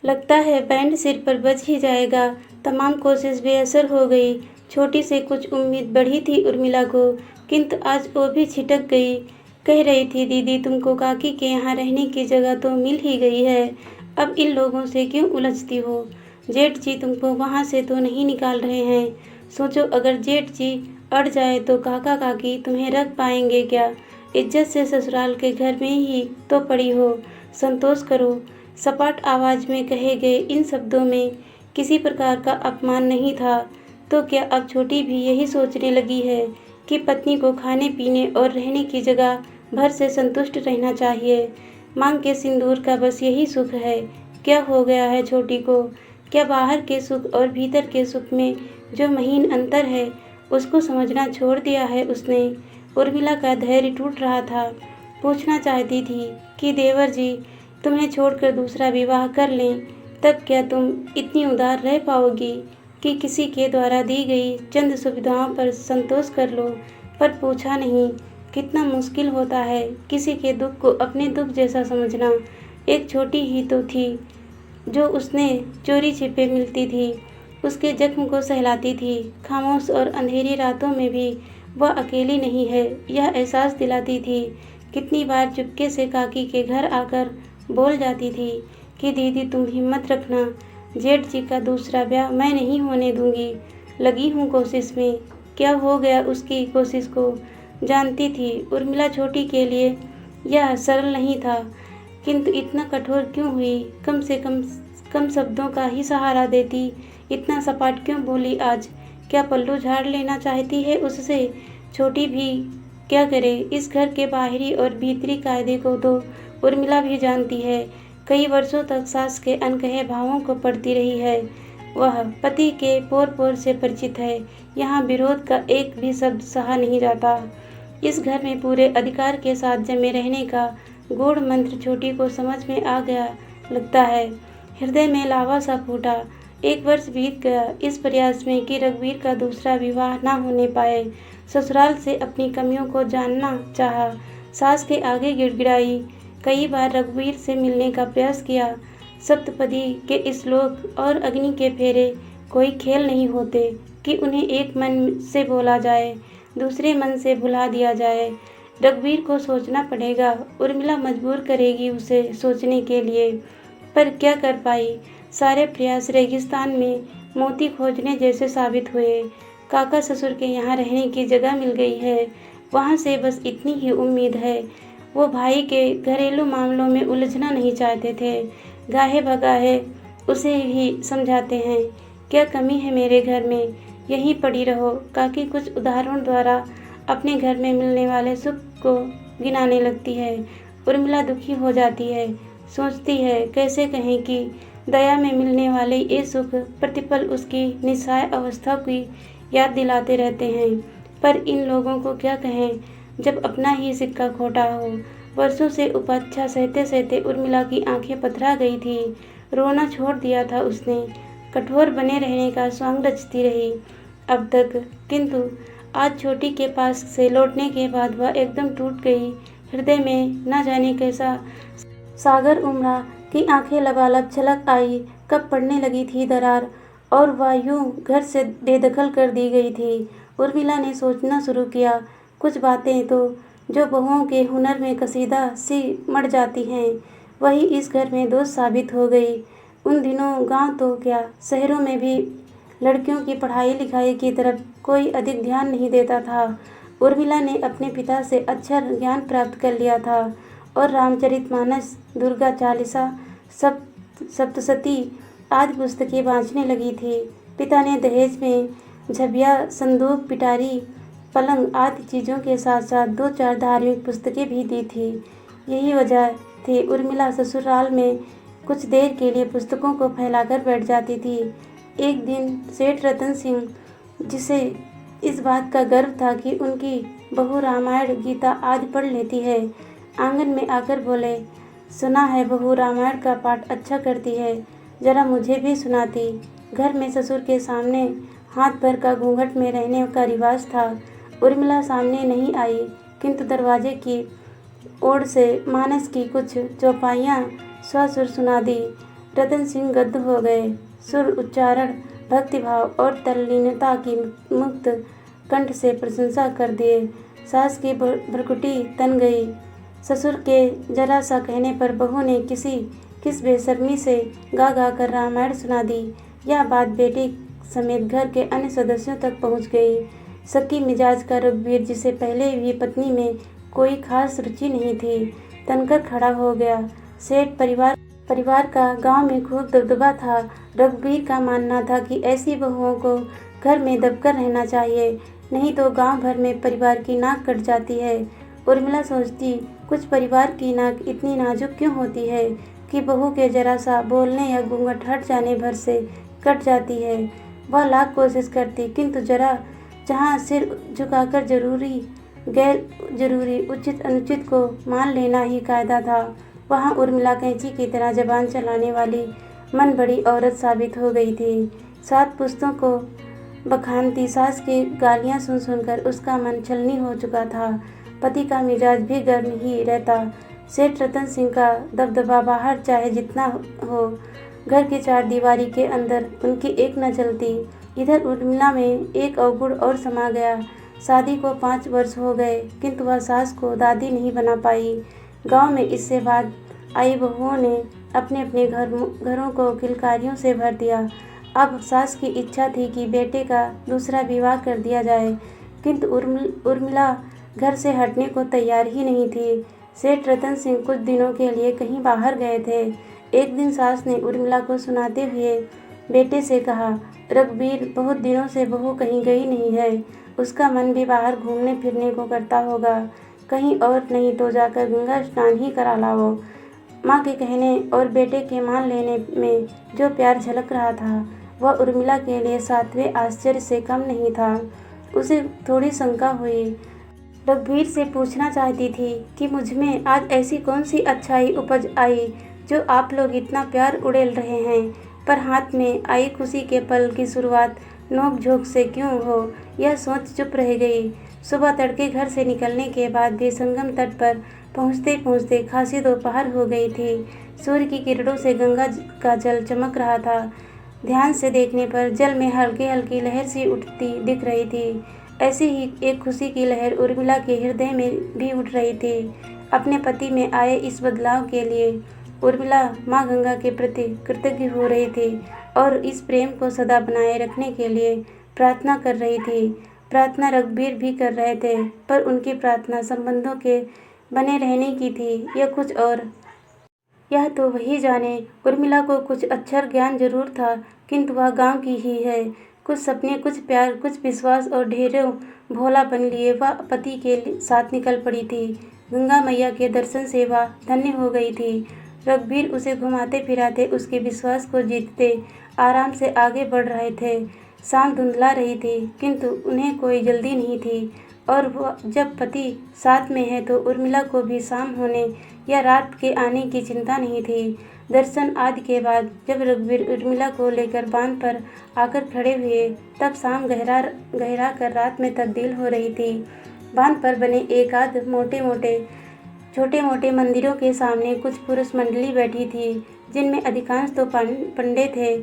लगता है बैंड सिर पर बज ही जाएगा। तमाम कोशिश बेअसर हो गई। छोटी से कुछ उम्मीद बढ़ी थी उर्मिला को, किंतु आज वो भी छिटक गई। कह रही थी, दीदी तुमको काकी के यहाँ रहने की जगह तो मिल ही गई है, अब इन लोगों से क्यों उलझती हो? जेठ जी तुमको वहाँ से तो नहीं निकाल रहे हैं। सोचो अगर जेठ जी अड़ जाए तो काका काकी तुम्हें रख पाएंगे क्या? इज्जत से ससुराल के घर में ही तो पड़ी हो, संतोष करो। सपाट आवाज में कहे गए इन शब्दों में किसी प्रकार का अपमान नहीं था। तो क्या अब छोटी भी यही सोचने लगी है कि पत्नी को खाने पीने और रहने की जगह भर से संतुष्ट रहना चाहिए? मांग के सिंदूर का बस यही सुख है। क्या हो गया है छोटी को? क्या बाहर के सुख और भीतर के सुख में जो महीन अंतर है उसको समझना छोड़ दिया है उसने? उर्मिला का धैर्य टूट रहा था। पूछना चाहती थी कि देवर जी तुम्हें छोड़कर दूसरा विवाह कर लें, तब क्या तुम इतनी उदार रह पाओगी कि किसी के द्वारा दी गई चंद सुविधाओं पर संतोष कर लो? पर पूछा नहीं। कितना मुश्किल होता है किसी के दुख को अपने दुख जैसा समझना। एक छोटी ही तो थी जो उसने चोरी छिपे मिलती थी, उसके जख्म को सहलाती थी। खामोश और अंधेरी रातों में भी वह अकेली नहीं है, यह एहसास दिलाती थी। कितनी बार चुपके से काकी के घर आकर बोल जाती थी कि दीदी तुम हिम्मत रखना, जेठ जी का दूसरा ब्याह मैं नहीं होने दूंगी। लगी हूँ कोशिश में। क्या हो गया उसकी कोशिश को? जानती थी उर्मिला छोटी के लिए यह सरल नहीं था, किंतु इतना कठोर क्यों हुई? कम से कम शब्दों का ही सहारा देती। इतना सपाट क्यों बोली आज? क्या पल्लू झाड़ लेना चाहती है उससे? छोटी भी क्या करे? इस घर के बाहरी और भीतरी कायदे को तो उर्मिला भी जानती है। कई वर्षों तक सास के अनकहे भावों को पढ़ती रही है। वह पति के पोर पोर से परिचित है। यहाँ विरोध का एक भी शब्द सहा नहीं जाता। इस घर में पूरे अधिकार के साथ जमे रहने का गूढ़ मंत्र छोटी को समझ में आ गया लगता है। हृदय में लावा सा फूटा। 1 वर्ष बीत गया इस प्रयास में कि रघुवीर का दूसरा विवाह ना होने पाए। ससुराल से अपनी कमियों को जानना चाहा, सास के आगे गिड़गिड़ाई। कई बार रघुवीर से मिलने का प्रयास किया। सप्तपदी के श्लोक और अग्नि के फेरे कोई खेल नहीं होते कि उन्हें एक मन से बोला जाए, दूसरे मन से भुला दिया जाए। रघुवीर को सोचना पड़ेगा, उर्मिला मजबूर करेगी उसे सोचने के लिए। पर क्या कर पाई? सारे प्रयास रेगिस्तान में मोती खोजने जैसे साबित हुए। काका ससुर के यहाँ रहने की जगह मिल गई है, वहाँ से बस इतनी ही उम्मीद है। वो भाई के घरेलू मामलों में उलझना नहीं चाहते थे। गाहे भगाहे उसे ही समझाते हैं, क्या कमी है मेरे घर में? यहीं पड़ी रहो। काकी कुछ उदाहरण द्वारा अपने घर में मिलने वाले सुख को गिनाने लगती है। उर्मिला दुखी हो जाती है, सोचती है कैसे कहें कि दया में मिलने वाले ये सुख प्रतिपल उसकी निस्सहाय अवस्था की याद दिलाते रहते हैं। पर इन लोगों को क्या कहें जब अपना ही सिक्का खोटा हो। वर्षों से उपेक्षा सहते सहते उर्मिला की आंखें पथरा गई थी। रोना छोड़ दिया था उसने। कठोर बने रहने का स्वांग रचती रही अब तक, किंतु आज छोटी के पास से लौटने के बाद वह एकदम टूट गई। हृदय में न जाने कैसा सागर उमड़ा कि आंखें लबालब छलक आई। कब पड़ने लगी थी दरार और वह यूं घर से बेदखल कर दी गई थी। उर्मिला ने सोचना शुरू किया। कुछ बातें तो जो बहुओं के हुनर में कसीदा सी मढ़ जाती हैं, वही इस घर में दोष साबित हो गई। उन दिनों गांव तो क्या, शहरों में भी लड़कियों की पढ़ाई लिखाई की तरफ कोई अधिक ध्यान नहीं देता था। उर्मिला ने अपने पिता से अक्षर ज्ञान प्राप्त कर लिया था और रामचरितमानस, दुर्गा चालीसा, सप्तशती आदि पुस्तकें वाँचने लगी थी। पिता ने दहेज में झबिया, संदूक, पिटारी, पलंग आदि चीज़ों के साथ साथ 2-4 धार्मिक पुस्तकें भी दी थी। यही वजह थी उर्मिला ससुराल में कुछ देर के लिए पुस्तकों को फैलाकर बैठ जाती थी। एक दिन सेठ रतन सिंह, जिसे इस बात का गर्व था कि उनकी बहू रामायण, गीता आदि पढ़ लेती है, आंगन में आकर बोले, सुना है बहू रामायण का पाठ अच्छा करती है, जरा मुझे भी सुनाती। घर में ससुर के सामने हाथ भर का घूंघट में रहने का रिवाज था। उर्मिला सामने नहीं आई, किंतु दरवाजे की ओर से मानस की कुछ चौपाइयाँ स्वसुर सुना दी। रतन सिंह गद्द हो गए। सुर उच्चारण, भक्तिभाव और तल्लीनता की मुक्त कंठ से प्रशंसा कर दिए। सास की भ्रुकुटी तन गई। ससुर के जरा सा कहने पर बहू ने किस बेशर्मी से गा गा कर रामायण सुना दी। यह बात बेटे समेत घर के अन्य सदस्यों तक पहुंच गई। शक्की मिजाज का रघुवीर, जिसे पहले भी पत्नी में कोई खास रुचि नहीं थी, तनकर खड़ा हो गया। सेठ परिवार का गांव में खूब दबदबा था। रघुवीर का मानना था कि ऐसी बहुओं को घर में दबकर रहना चाहिए, नहीं तो गांव भर में परिवार की नाक कट जाती है। उर्मिला सोचती, कुछ परिवार की नाक इतनी नाजुक क्यों होती है कि बहू के जरा सा बोलने या घूंघट हट जाने भर से कट जाती है। वह लाख कोशिश करती, किंतु जहाँ सिर झुकाकर जरूरी गैर जरूरी, उचित अनुचित को मान लेना ही कायदा था, वहाँ उर्मिला कैंची की तरह जबान चलाने वाली मन बड़ी औरत साबित हो गई थी। 7 पुश्तों को बखानती सास की गालियाँ सुन सुनकर उसका मन छलनी हो चुका था। पति का मिजाज भी गर्म ही रहता। सेठ रतन सिंह का दबदबा बाहर चाहे जितना हो, घर की 4 दीवारी के अंदर उनकी एक न चलती। इधर उर्मिला में एक अवगुण और समा गया। शादी को 5 वर्ष हो गए, किंतु वह सास को दादी नहीं बना पाई। गांव में इससे बाद आई बहुओं ने अपने अपने घरों को किलकारियों से भर दिया। अब सास की इच्छा थी कि बेटे का दूसरा विवाह कर दिया जाए, किंतु उर्मिला घर से हटने को तैयार ही नहीं थी। सेठ रतन सिंह कुछ दिनों के लिए कहीं बाहर गए थे। एक दिन सास ने उर्मिला को सुनाते हुए बेटे से कहा, रघुवीर, बहुत दिनों से बहू कहीं गई नहीं है। उसका मन भी बाहर घूमने फिरने को करता होगा। कहीं और नहीं तो जाकर गंगा स्नान ही करा लाओ। माँ के कहने और बेटे के मान लेने में जो प्यार झलक रहा था, वह उर्मिला के लिए 7वें आश्चर्य से कम नहीं था। उसे थोड़ी शंका हुई। रघुवीर से पूछना चाहती थी कि मुझमें आज ऐसी कौन सी अच्छाई उपज आई जो आप लोग इतना प्यार उड़ेल रहे हैं, पर हाथ में आई खुशी के पल की शुरुआत नोक झोंक से क्यों हो, यह सोच चुप रह गई। सुबह तड़के घर से निकलने के बाद भी संगम तट पर पहुँचते पहुँचते खासी दोपहर हो गई थी। सूर्य की किरणों से गंगा का जल चमक रहा था। ध्यान से देखने पर जल में हल्की हल्की लहर सी उठती दिख रही थी। ऐसी ही एक खुशी की लहर उर्मिला के हृदय में भी उठ रही थी। अपने पति में आए इस बदलाव के लिए उर्मिला माँ गंगा के प्रति कृतज्ञ हो रही थी और इस प्रेम को सदा बनाए रखने के लिए प्रार्थना कर रही थी। प्रार्थना रघुवीर भी कर रहे थे, पर उनकी प्रार्थना संबंधों के बने रहने की थी या कुछ और, यह तो वही जाने। उर्मिला को कुछ अक्षर ज्ञान जरूर था, किंतु वह गांव की ही है। कुछ सपने, कुछ प्यार, कुछ विश्वास और ढेरों भोलापन लिए वह पति के साथ निकल पड़ी थी। गंगा मैया के दर्शन से वह धन्य हो गई थी। रघुवीर उसे घुमाते फिराते उसके विश्वास को जीतते आराम से आगे बढ़ रहे थे। शाम धुंधला रही थी, किंतु उन्हें कोई जल्दी नहीं थी, और वह जब पति साथ में है तो उर्मिला को भी शाम होने या रात के आने की चिंता नहीं थी। दर्शन आदि के बाद जब रघुवीर उर्मिला को लेकर बांध पर आकर खड़े हुए, तब शाम गहरा कर रात में तब्दील हो रही थी। बांध पर बने एकाध छोटे मोटे मंदिरों के सामने कुछ पुरुष मंडली बैठी थी, जिनमें अधिकांश तो पंडे थे,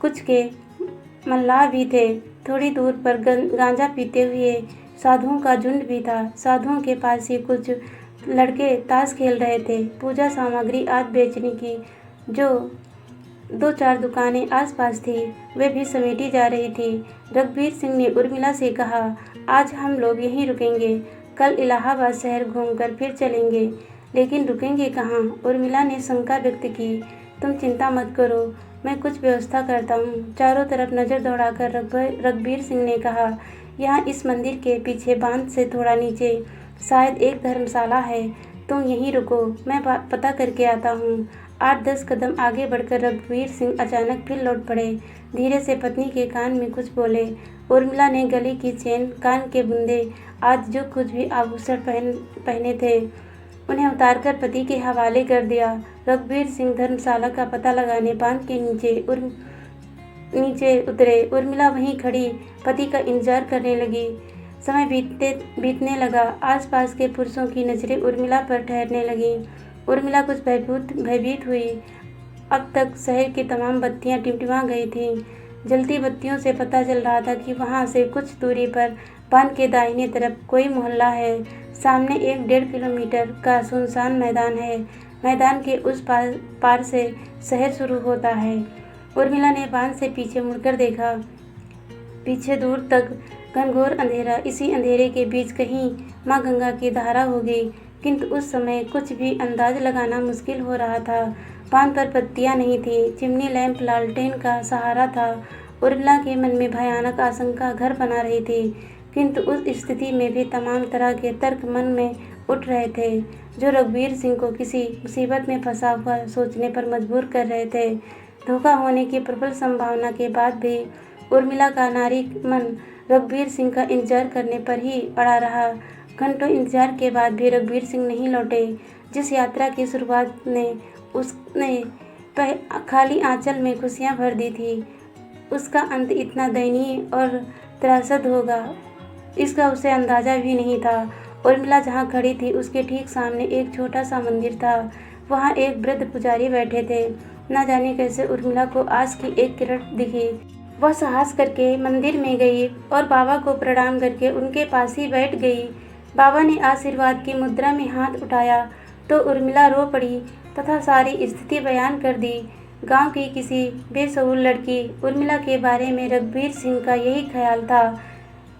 कुछ के मल्लाह भी थे। थोड़ी दूर पर गांजा पीते हुए साधुओं का झुंड भी था। साधुओं के पास ही कुछ लड़के ताश खेल रहे थे। पूजा सामग्री आदि बेचने की जो 2-4 दुकानें आसपास थी, वे भी समेटी जा रही थी। रघुवीर सिंह ने उर्मिला से कहा, आज हम लोग यहीं रुकेंगे, कल इलाहाबाद शहर घूमकर फिर चलेंगे। लेकिन रुकेंगे कहाँ? उर्मिला ने शंका व्यक्त की। तुम चिंता मत करो, मैं कुछ व्यवस्था करता हूँ। चारों तरफ नज़र दौड़ाकर रघुवीर सिंह ने कहा, यहाँ इस मंदिर के पीछे बांध से थोड़ा नीचे शायद एक धर्मशाला है, तुम यहीं रुको, मैं पता करके आता हूँ। 8-10 कदम आगे बढ़कर रघुवीर सिंह अचानक फिर लौट पड़े। धीरे से पत्नी के कान में कुछ बोले। उर्मिला ने गले की चेन, कान के बुंदे आदि जो कुछ भी आभूषण पहने थे, उन्हें उतारकर पति के हवाले कर दिया। रघुवीर सिंह धर्मशाला का पता लगाने बांध के नीचे उतरे। उर्मिला वहीं खड़ी पति का इंतजार करने लगी। समय बीतने लगा। आसपास के पुरुषों की नज़रें उर्मिला पर ठहरने लगीं। उर्मिला कुछ भयभीत हुई। अब तक शहर की तमाम बत्तियां टिमटिमा गई थीं। जलती बत्तियों से पता चल रहा था कि वहां से कुछ दूरी पर बांध के दाहिने तरफ कोई मोहल्ला है। सामने 1-1.5 किलोमीटर का सुनसान मैदान है। मैदान के उस पार से शहर शुरू होता है। उर्मिला ने बांध से पीछे मुड़कर देखा। पीछे दूर तक घनघोर अंधेरा। इसी अंधेरे के बीच कहीं माँ गंगा की धारा होगी, किंतु उस समय कुछ भी अंदाज लगाना मुश्किल हो रहा था। बांध पर बत्तियां नहीं थी, चिमनी लैंप लालटेन का सहारा था। उर्मिला के मन में भयानक आशंका घर बना रही थी, किंतु उस स्थिति में भी तमाम तरह के तर्क मन में उठ रहे थे, जो रघुवीर सिंह को किसी मुसीबत में फंसा हुआ सोचने पर मजबूर कर रहे थे। धोखा होने की प्रबल संभावना के बाद भी उर्मिला का नारी मन रघुवीर सिंह का इंतजार करने पर ही अड़ा रहा। घंटों इंतजार के बाद भी रघुवीर सिंह नहीं लौटे। जिस यात्रा की शुरुआत ने उसने खाली आंचल में खुशियां भर दी थी, उसका अंत इतना दयनीय और त्रासद होगा, इसका उसे अंदाजा भी नहीं था। उर्मिला जहाँ खड़ी थी उसके ठीक सामने एक छोटा सा मंदिर था। वहाँ एक वृद्ध पुजारी बैठे थे। न जाने कैसे उर्मिला को आस की एक किरण दिखी। वह साहस करके मंदिर में गई और बाबा को प्रणाम करके उनके पास ही बैठ गई। बाबा ने आशीर्वाद की मुद्रा में हाथ उठाया तो उर्मिला रो पड़ी तथा सारी स्थिति बयान कर दी। गांव की किसी बेसहुर लड़की उर्मिला के बारे में रघुवीर सिंह का यही ख्याल था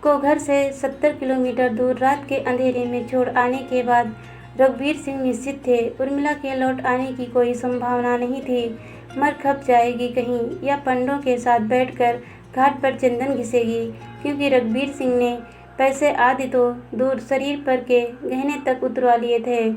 को घर से 70 किलोमीटर दूर रात के अंधेरे में छोड़ आने के बाद रघुवीर सिंह निश्चित थे उर्मिला के लौट आने की कोई संभावना नहीं थी। मर खप जाएगी कहीं या पंडों के साथ बैठकर घाट पर चंदन घिसेगी, क्योंकि रघुवीर सिंह ने पैसे आदि तो दूर शरीर पर के गहने तक उतरवा लिए थे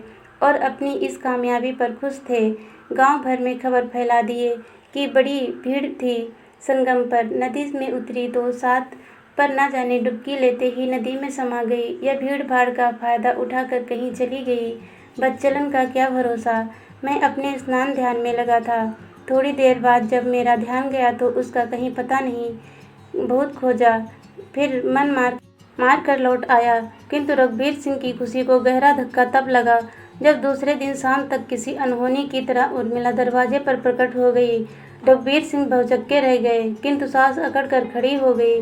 और अपनी इस कामयाबी पर खुश थे। गांव भर में खबर फैला दिए कि बड़ी भीड़ थी संगम पर। नदी में उतरी तो साथ पर न जाने डुबकी लेते ही नदी में समा गई या भीड़ भाड़ का फायदा उठाकर कहीं चली गई। बदचलन का क्या भरोसा। मैं अपने स्नान ध्यान में लगा था। थोड़ी देर बाद जब मेरा ध्यान गया तो उसका कहीं पता नहीं। बहुत खोजा, फिर मन मार कर लौट आया, किंतु रघुवीर सिंह की खुशी को गहरा धक्का तब लगा जब दूसरे दिन शाम तक किसी अनहोनी की तरह उर्मिला दरवाजे पर प्रकट हो गई। रघुवीर सिंह भौचक्के रह गए, किंतु सांस अकड़ कर खड़ी हो गई।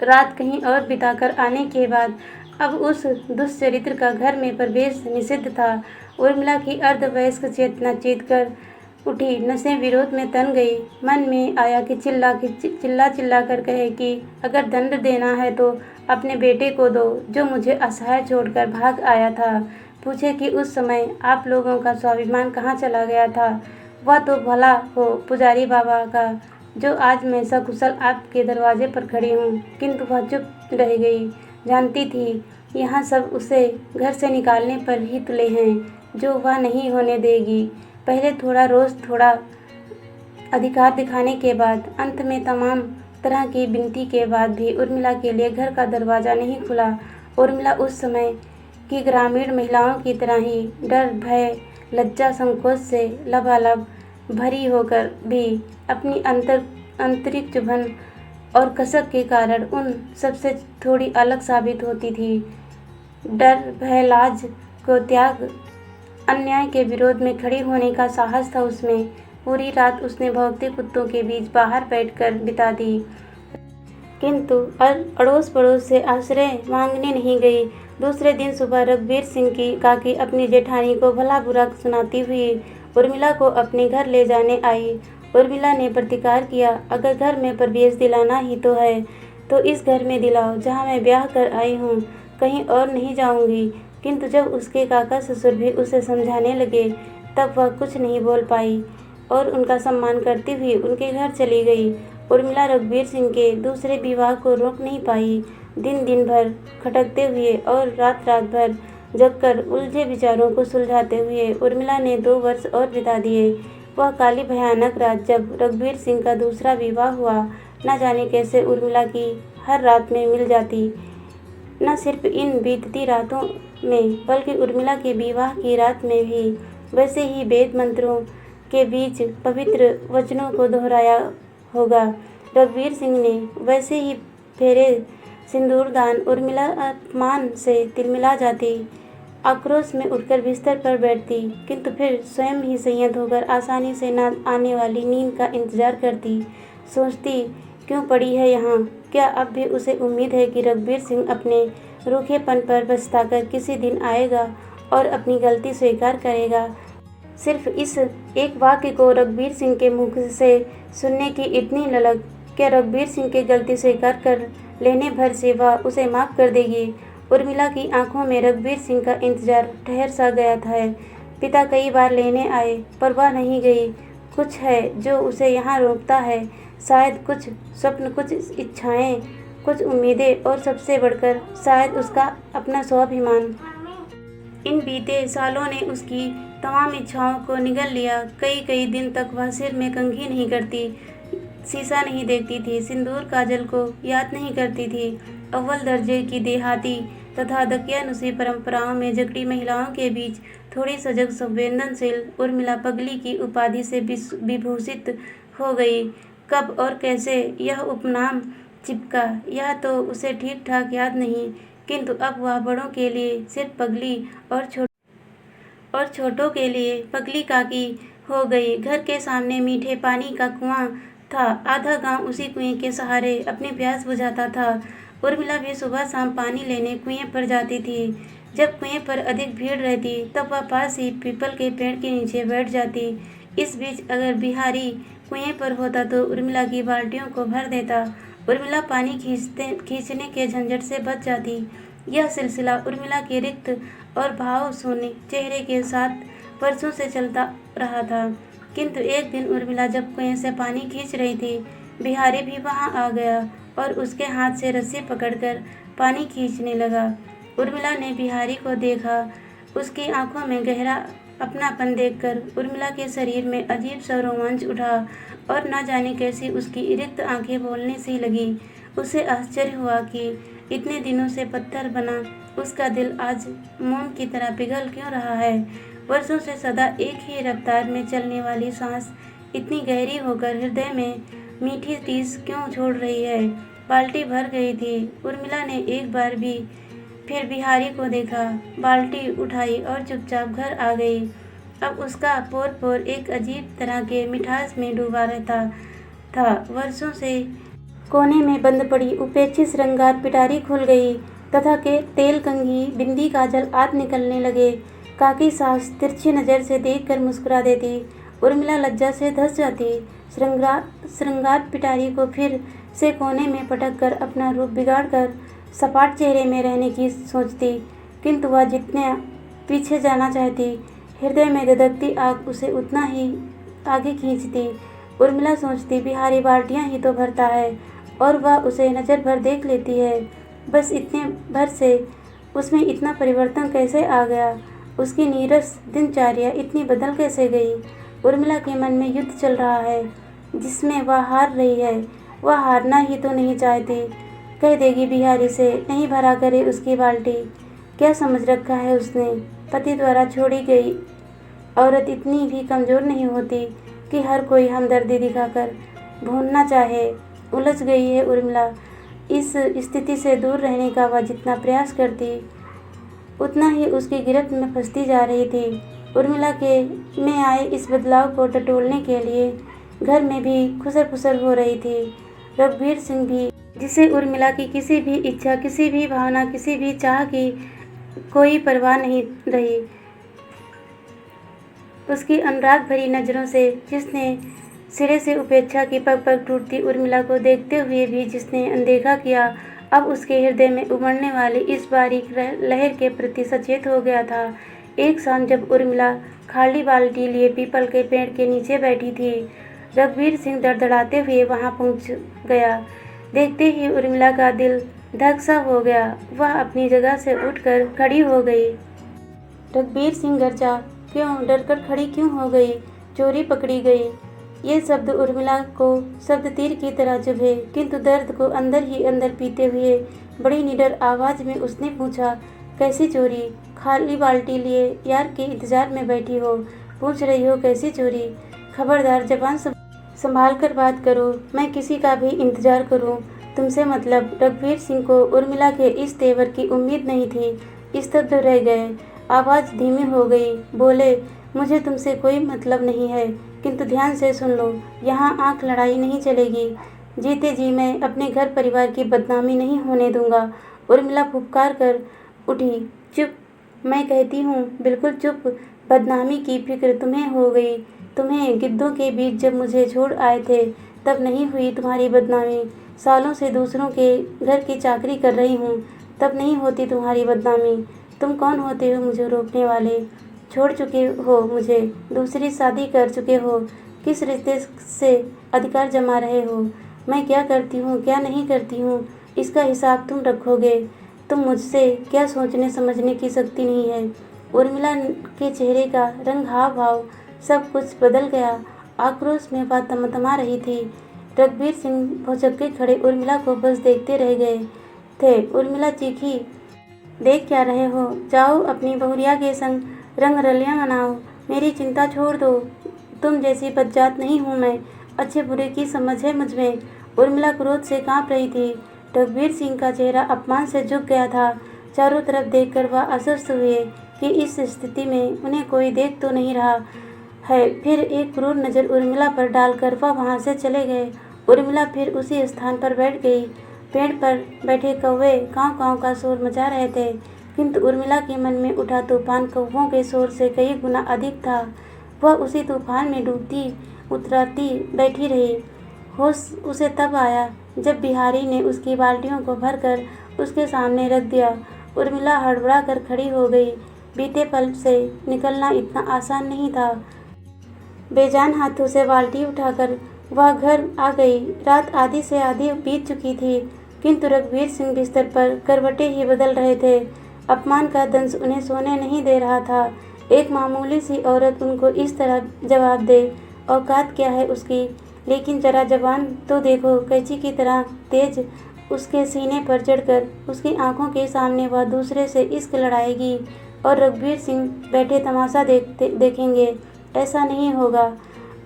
रात कहीं और बिताकर आने के बाद अब उस दुष्चरित्र का घर में प्रवेश निषिद्ध था। उर्मिला की अर्धवयस्क चेतना चीत कर उठी, नसें विरोध में तन गई। मन में आया कि चिल्ला कर कहे कि अगर दंड देना है तो अपने बेटे को दो, जो मुझे असहाय छोड़कर भाग आया था। पूछे कि उस समय आप लोगों का स्वाभिमान कहाँ चला गया था। वह तो भला हो पुजारी बाबा का, जो आज मैं सकुशल आपके दरवाजे पर खड़ी हूँ, किंतु वह चुप रह गई। जानती थी यहाँ सब उसे घर से निकालने पर ही तुले हैं, जो वह नहीं होने देगी। पहले थोड़ा रोष, थोड़ा अधिकार दिखाने के बाद, अंत में तमाम तरह की विनती के बाद भी उर्मिला के लिए घर का दरवाज़ा नहीं खुला। उर्मिला उस समय की ग्रामीण महिलाओं की तरह ही डर, भय, लज्जा, संकोच से लबालब भरी होकर भी अपनी आंतरिक चुभन और कसक के कारण उन सबसे थोड़ी अलग साबित होती थी। डर, भय, लाज को त्याग अन्याय के विरोध में खड़ी होने का साहस था उसमें। पूरी रात उसने भौंकते कुत्तों के बीच बाहर बैठकर बिता दी, किंतु अड़ोस पड़ोस से आश्रय मांगने नहीं गई। दूसरे दिन सुबह रघुवीर सिंह की काकी अपनी जेठानी को भला बुरा सुनाती हुई उर्मिला को अपने घर ले जाने आई। उर्मिला ने प्रतिकार किया, अगर घर में प्रवेश दिलाना ही तो है तो इस घर में दिलाओ जहाँ मैं ब्याह कर आई हूँ, कहीं और नहीं जाऊँगी। किंतु जब उसके काका ससुर भी उसे समझाने लगे तब वह कुछ नहीं बोल पाई और उनका सम्मान करती हुई उनके घर चली गई। उर्मिला रघुवीर सिंह के दूसरे विवाह को रोक नहीं पाई। दिन भर खटकते हुए और रात भर जगकर उलझे विचारों को सुलझाते हुए उर्मिला ने 2 वर्ष और बिता दिए। वह काली भयानक रात जब रघुवीर सिंह का दूसरा विवाह हुआ, न जाने कैसे उर्मिला की हर रात में मिल जाती। न सिर्फ इन बीतती रातों में बल्कि उर्मिला के विवाह की रात में भी वैसे ही वेद मंत्रों के बीच पवित्र वचनों को दोहराया होगा। रघुवीर सिंह ने वैसे ही फेरे सिंदूरदान। उर्मिला अपमान से तिलमिला जाती। आक्रोश में उठकर बिस्तर पर बैठती, किंतु फिर स्वयं ही संयत होकर आसानी से न आने वाली नींद का इंतजार करती। सोचती, क्यों पड़ी है यहाँ? क्या अब भी उसे उम्मीद है कि रघुवीर सिंह अपने रूखेपन पर पछताकर किसी दिन आएगा और अपनी गलती स्वीकार करेगा? सिर्फ इस एक वाक्य को रघुवीर सिंह के मुख से सुनने की इतनी ललक, क्या रघुवीर सिंह की गलती स्वीकार कर लेने भर से वह उसे माफ़ कर देगी? उर्मिला की आंखों में रघुवीर सिंह का इंतजार ठहर सा गया था। पिता कई बार लेने आए पर वह नहीं गई। कुछ है जो उसे यहाँ रोकता है, शायद कुछ स्वप्न, कुछ इच्छाएं, कुछ उम्मीदें और सबसे बढ़कर शायद उसका अपना स्वाभिमान। इन बीते सालों ने उसकी तमाम इच्छाओं को निगल लिया। कई कई दिन तक वह सिर में कंघी नहीं करती, शीशा नहीं देखती थी, सिंदूर काजल को याद नहीं करती थी। अव्वल दर्जे की देहाती तथा दकियानुसी परंपराओं में जकड़ी महिलाओं के बीच थोड़ी सजग संवेदनशील उर्मिला पगली की उपाधि से विभूषित हो गई। कब और कैसे यह उपनाम चिपका, यह तो उसे ठीक ठाक याद नहीं, किंतु अब वह बड़ों के लिए सिर्फ पगली और छोटों के लिए पगली काकी हो गई। घर के सामने मीठे पानी का कुआं था। आधा गांव उसी कुएं के सहारे अपनी प्यास बुझाता था। उर्मिला भी सुबह शाम पानी लेने कुएं पर जाती थी। जब कुएं पर अधिक भीड़ रहती तब वह पास ही पीपल के पेड़ के नीचे बैठ जाती। इस बीच अगर बिहारी कुएं पर होता तो उर्मिला की बाल्टियों को भर देता। उर्मिला पानी खींचने के झंझट से बच जाती। यह सिलसिला उर्मिला के रिक्त और भाव शून्य चेहरे के साथ वर्षों से चलता रहा था। किंतु एक दिन उर्मिला जब कुएं से पानी खींच रही थी, बिहारी भी वहां आ गया और उसके हाथ से रस्सी पकड़कर पानी खींचने लगा। उर्मिला ने बिहारी को देखा। उसकी आंखों में गहरा अपनापन देखकर उर्मिला के शरीर में अजीब सा रोमांच उठा और न जाने कैसी उसकी रिक्त आंखें बोलने सी लगी। उसे आश्चर्य हुआ कि इतने दिनों से पत्थर बना उसका दिल आज मोम की तरह पिघल क्यों रहा है। वर्षों से सदा एक ही रफ्तार में चलने वाली सांस इतनी गहरी होकर हृदय में मीठी टीस क्यों छोड़ रही है। बाल्टी भर गई थी। उर्मिला ने एक बार भी फिर बिहारी को देखा, बाल्टी उठाई और चुपचाप घर आ गई। अब उसका पोर पोर एक अजीब तरह के मिठास में डूबा रहता था। वर्षों से कोने में बंद पड़ी उपेक्षित श्रृंगार पिटारी खुल गई तथा के तेल कंघी बिंदी काजल आद निकलने लगे। काकी सास तिरछी नज़र से देखकर मुस्कुरा देती। उर्मिला लज्जा से धंस जाती। श्रृंगार पिटारी को फिर से कोने में पटक कर अपना रूप बिगाड़कर सपाट चेहरे में रहने की सोचती, किंतु वह जितने पीछे जाना चाहती, हृदय में धधकती आग उसे उतना ही आगे खींचती। उर्मिला सोचती, बिहारी बाल्टियाँ ही तो भरता है और वह उसे नज़र भर देख लेती है। बस इतने भर से उसमें इतना परिवर्तन कैसे आ गया? उसकी नीरस दिनचर्या इतनी बदल कैसे गई? उर्मिला के मन में युद्ध चल रहा है जिसमें वह हार रही है। वह हारना ही तो नहीं चाहती। कह देगी बिहारी से नहीं भरा करे उसकी बाल्टी। क्या समझ रखा है उसने? पति द्वारा छोड़ी गई औरत इतनी भी कमज़ोर नहीं होती कि हर कोई हमदर्दी दिखाकर भूनना चाहे। उलझ गई है उर्मिला। इस स्थिति से दूर रहने का वह जितना प्रयास करती, उतना ही उसकी गिरफ्त में फंसती जा रही थी। उर्मिला के में आए इस बदलाव को टटोलने के लिए घर में भी खुसर फुसर हो रही थी। रघुवीर सिंह भी, जिसे उर्मिला की किसी भी इच्छा, किसी भी भावना, किसी भी चाह की कोई परवाह नहीं रही, उसकी अनुराग भरी नज़रों से जिसने सिरे से उपेक्षा की पग पग टूटती उर्मिला को देखते हुए भी जिसने अनदेखा किया, अब उसके हृदय में उमड़ने वाली इस बारीक लहर के प्रति सचेत हो गया था। एक शाम जब उर्मिला खाली बाल्टी लिए पीपल के पेड़ के नीचे बैठी थी, रघुवीर सिंह धड़धड़ाते हुए वहां पहुंच गया। देखते ही उर्मिला का दिल धक सा हो गया। वह अपनी जगह से उठकर खड़ी हो गई। रघुवीर सिंह गरजा, क्यों? डरकर खड़ी क्यों हो गई? चोरी पकड़ी गई? ये शब्द उर्मिला को शब्द तीर की तरह चुभे, किंतु दर्द को अंदर ही अंदर पीते हुए बड़ी निडर आवाज़ में उसने पूछा, कैसी चोरी? खाली बाल्टी लिए यार के इंतजार में बैठी हो, पूछ रही हो कैसी चोरी? खबरदार, जबान संभाल कर बात करो। मैं किसी का भी इंतजार करूं तुमसे मतलब? रघुवीर सिंह को उर्मिला के इस तेवर की उम्मीद नहीं थी। स्तब्ध रह गए। आवाज़ धीमी हो गई। बोले, मुझे तुमसे कोई मतलब नहीं है, किंतु ध्यान से सुन लो, यहाँ आंख लड़ाई नहीं चलेगी। जीते जी मैं अपने घर परिवार की बदनामी नहीं होने दूंगा। उर्मिला फुफकार कर उठी। चुप, मैं कहती हूँ, बिल्कुल चुप। बदनामी की फिक्र तुम्हें हो गई। तुम्हें गिद्धों के बीच जब मुझे छोड़ आए थे तब नहीं हुई तुम्हारी बदनामी। सालों से दूसरों के घर की चाकरी कर रही हूँ, तब नहीं होती तुम्हारी बदनामी। तुम कौन होते हो मुझे रोकने वाले? छोड़ चुके हो मुझे, दूसरी शादी कर चुके हो, किस रिश्ते से अधिकार जमा रहे हो? मैं क्या करती हूँ क्या नहीं करती हूँ, इसका हिसाब तुम रखोगे। तुम मुझसे क्या सोचने समझने की शक्ति नहीं है। उर्मिला के चेहरे का रंग, हाव भाव सब कुछ बदल गया। आक्रोश में वह तमतमा रही थी। रघुवीर सिंह भौचक्के खड़े उर्मिला को बस देखते रह गए थे। उर्मिला चीखी, देख क्या रहे हो? जाओ अपनी बहुरिया के संग रंग रलियां मनाओ। मेरी चिंता छोड़ दो। तुम जैसी बदजात नहीं हूँ मैं। अच्छे बुरे की समझ है मुझ में। उर्मिला क्रोध से कांप रही थी। रघुवीर सिंह का चेहरा अपमान से झुक गया था। चारों तरफ देखकर वह आश्वस्त हुए कि इस स्थिति में उन्हें कोई देख तो नहीं रहा है। फिर एक क्रूर नज़र उर्मिला पर डालकर वह वहाँ से चले गए। उर्मिला फिर उसी स्थान पर बैठ गई। पेड़ पर बैठे कौवे काँव काँव का शोर मचा रहे थे, किंतु उर्मिला के मन में उठा तूफान कौवों के शोर से कई गुना अधिक था। वह उसी तूफान में डूबती उतराती बैठी रही। होश उसे तब आया जब बिहारी ने उसकी बाल्टियों को भरकर उसके सामने रख दिया। उर्मिला हड़बड़ा कर खड़ी हो गई। बीते पल से निकलना इतना आसान नहीं था। बेजान हाथों से बाल्टी उठाकर वह घर आ गई। रात आधी से आधी बीत चुकी थी, किंतु रघुवीर सिंह बिस्तर पर करवटें ही बदल रहे थे। अपमान का दंश उन्हें सोने नहीं दे रहा था। एक मामूली सी औरत उनको इस तरह जवाब दे, औकात क्या है उसकी? लेकिन जरा जबान तो देखो, कैंची की तरह तेज उसके सीने पर चढ़कर उसकी आंखों के सामने वह दूसरे से इश्क लड़ाएगी और रघुवीर सिंह बैठे तमाशा देखेंगे। ऐसा नहीं होगा।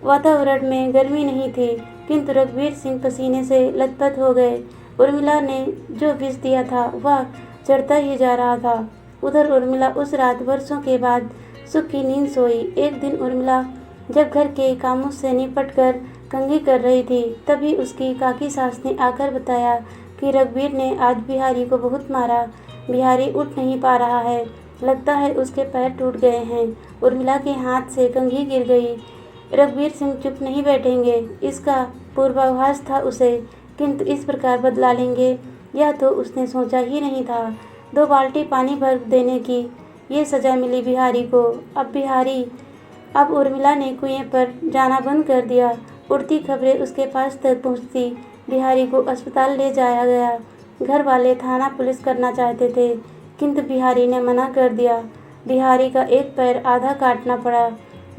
वातावरण में गर्मी नहीं थी, किंतु रघुवीर सिंह पसीने से लथपथ हो गए। उर्मिला ने जो विष दिया था वह चढ़ता ही जा रहा था। उधर उर्मिला उस रात वर्षों के बाद सुख की नींद सोई। एक दिन उर्मिला जब घर के कामों से निपट कर कंघी कर रही थी, तभी उसकी काकी सास ने आकर बताया कि रघुवीर ने आज बिहारी को बहुत मारा। बिहारी उठ नहीं पा रहा है, लगता है उसके पैर टूट गए हैं। उर्मिला के हाथ से कंघी गिर गई। रघुवीर सिंह चुप नहीं बैठेंगे, इसका पूर्वाभास था उसे, किंतु इस प्रकार बदला लेंगे यह तो उसने सोचा ही नहीं था। 2 बाल्टी पानी भर देने की ये सज़ा मिली बिहारी को। अब उर्मिला ने कुएं पर जाना बंद कर दिया। उड़ती खबरें उसके पास तक पहुंचती। बिहारी को अस्पताल ले जाया गया। घर वाले थाना पुलिस करना चाहते थे, किंतु बिहारी ने मना कर दिया। बिहारी का एक पैर आधा काटना पड़ा।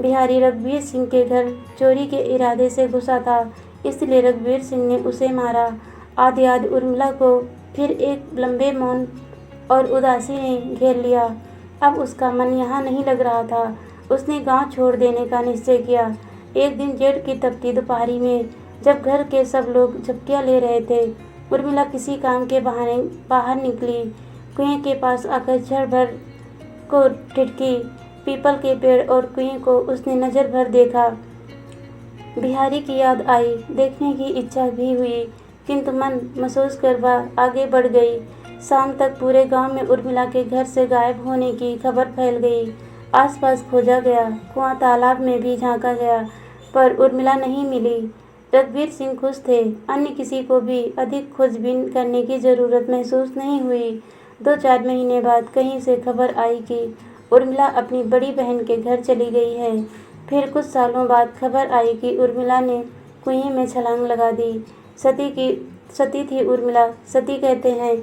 बिहारी रघुवीर सिंह के घर चोरी के इरादे से घुसा था, इसलिए रघुवीर सिंह ने उसे मारा। आदि उर्मिला को फिर एक लंबे मौन और उदासी ने घेर लिया। अब उसका मन यहाँ नहीं लग रहा था। उसने गांव छोड़ देने का निश्चय किया। एक दिन जेठ की तपती दोपहरी में जब घर के सब लोग झपकियाँ ले रहे थे, उर्मिला किसी काम के बहाने बाहर निकली। कुएं के पास आकर क्षण भर को टिटकी। पीपल के पेड़ और कुएं को उसने नज़र भर देखा। बिहारी की याद आई, देखने की इच्छा भी हुई, किंतु मन महसूस कर वह आगे बढ़ गई। शाम तक पूरे गांव में उर्मिला के घर से गायब होने की खबर फैल गई। आसपास खोजा गया, कुआं तालाब में भी झांका गया, पर उर्मिला नहीं मिली। रघुवीर सिंह खुश थे। अन्य किसी को भी अधिक खोजबीन करने की जरूरत महसूस नहीं हुई। 2-4 महीने बाद कहीं से खबर आई कि उर्मिला अपनी बड़ी बहन के घर चली गई है। फिर कुछ सालों बाद खबर आई कि उर्मिला ने कुएं में छलांग लगा दी। सती थी उर्मिला। सती कहते हैं।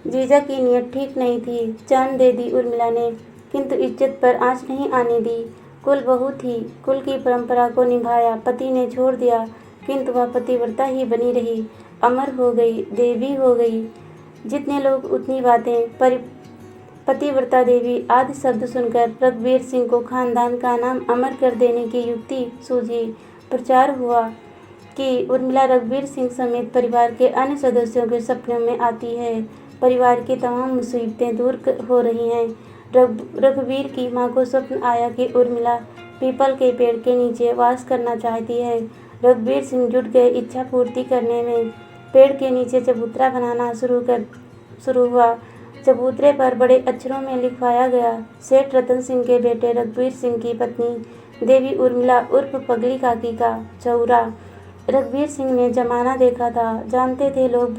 जीजा की नीयत ठीक नहीं थी। जान दे दी उर्मिला ने, किंतु इज्जत पर आँच नहीं आने दी। कुल बहू थी, कुल की परंपरा को निभाया। पति ने छोड़ दिया, किंतु वह पतिव्रता ही बनी रही। अमर हो गई, देवी हो गई। जितने लोग उतनी बातें। पतिव्रता देवी आदि शब्द सुनकर रघुवीर सिंह को खानदान का नाम अमर कर देने की युक्ति सूझी। प्रचार हुआ कि उर्मिला रघुवीर सिंह समेत परिवार के अन्य सदस्यों के सपनों में आती है। परिवार की तमाम मुसीबतें दूर हो रही हैं। रघुवीर की माँ को स्वप्न आया कि उर्मिला पीपल के पेड़ के नीचे वास करना चाहती है। रघुवीर सिंह जुट गए इच्छा पूर्ति करने में। पेड़ के नीचे चबूतरा बनाना शुरू हुआ। चबूतरे पर बड़े अक्षरों में लिखवाया गया, सेठ रतन सिंह के बेटे रघुवीर सिंह की पत्नी देवी उर्मिला उर्फ पगली काकी का चौरा। रघुवीर सिंह ने जमाना देखा था, जानते थे लोग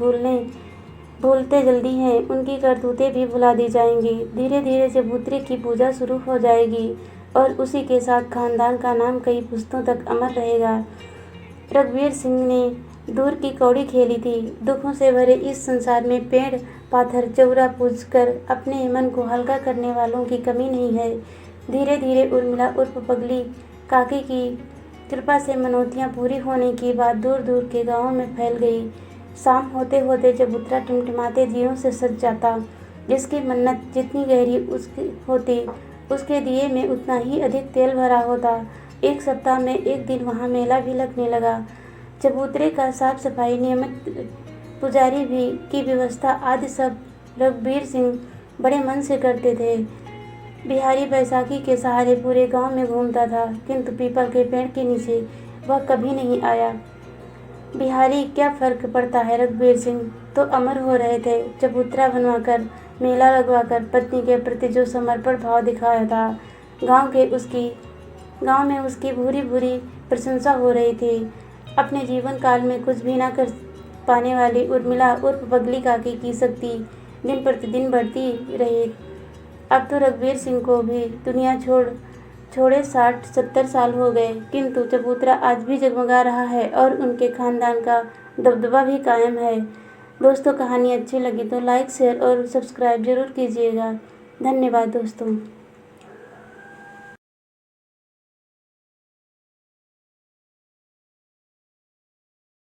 भूलते जल्दी हैं, उनकी करतूतें भी भुला दी जाएंगी। धीरे धीरे चबूतरे की पूजा शुरू हो जाएगी और उसी के साथ खानदान का नाम कई पुश्तों तक अमर रहेगा। रघुवीर सिंह ने दूर की कौड़ी खेली थी। दुखों से भरे इस संसार में पेड़ पाथर चौरा पूजकर अपने मन को हल्का करने वालों की कमी नहीं है। धीरे धीरे उर्मिला उर्फ पगली काकी की कृपा से मनौतियाँ पूरी होने की बात दूर दूर के गाँवों में फैल गई। शाम होते होते चबूतरा टिमटिमाते दियों से सज जाता। जिसकी मन्नत जितनी गहरी होती, उसके दिए में उतना ही अधिक तेल भरा होता। एक सप्ताह में एक दिन वहाँ मेला भी लगने लगा। चबूतरे का साफ सफाई, नियमित पुजारी भी की व्यवस्था आदि सब रघुवीर सिंह बड़े मन से करते थे। बिहारी बैसाखी के सहारे पूरे गांव में घूमता था, किंतु पीपल के पेड़ के नीचे वह कभी नहीं आया। बिहारी क्या फर्क पड़ता है, रघुवीर सिंह तो अमर हो रहे थे। चबूतरा बनवाकर, मेला लगवाकर पत्नी के प्रति जो समर्पण भाव दिखाया था, गांव में उसकी भूरी भूरी प्रशंसा हो रही थी। अपने जीवन काल में कुछ भी ना कर पाने वाली उर्मिला उर्फ पगली काकी की शक्ति दिन प्रतिदिन बढ़ती रही। अब तो रघुवीर सिंह को भी दुनिया छोड़े 60-70 साल हो गए, किंतु चबूतरा आज भी जगमगा रहा है और उनके खानदान का दबदबा भी कायम है। दोस्तों, कहानी अच्छी लगी तो लाइक, शेयर और सब्सक्राइब जरूर कीजिएगा। धन्यवाद दोस्तों।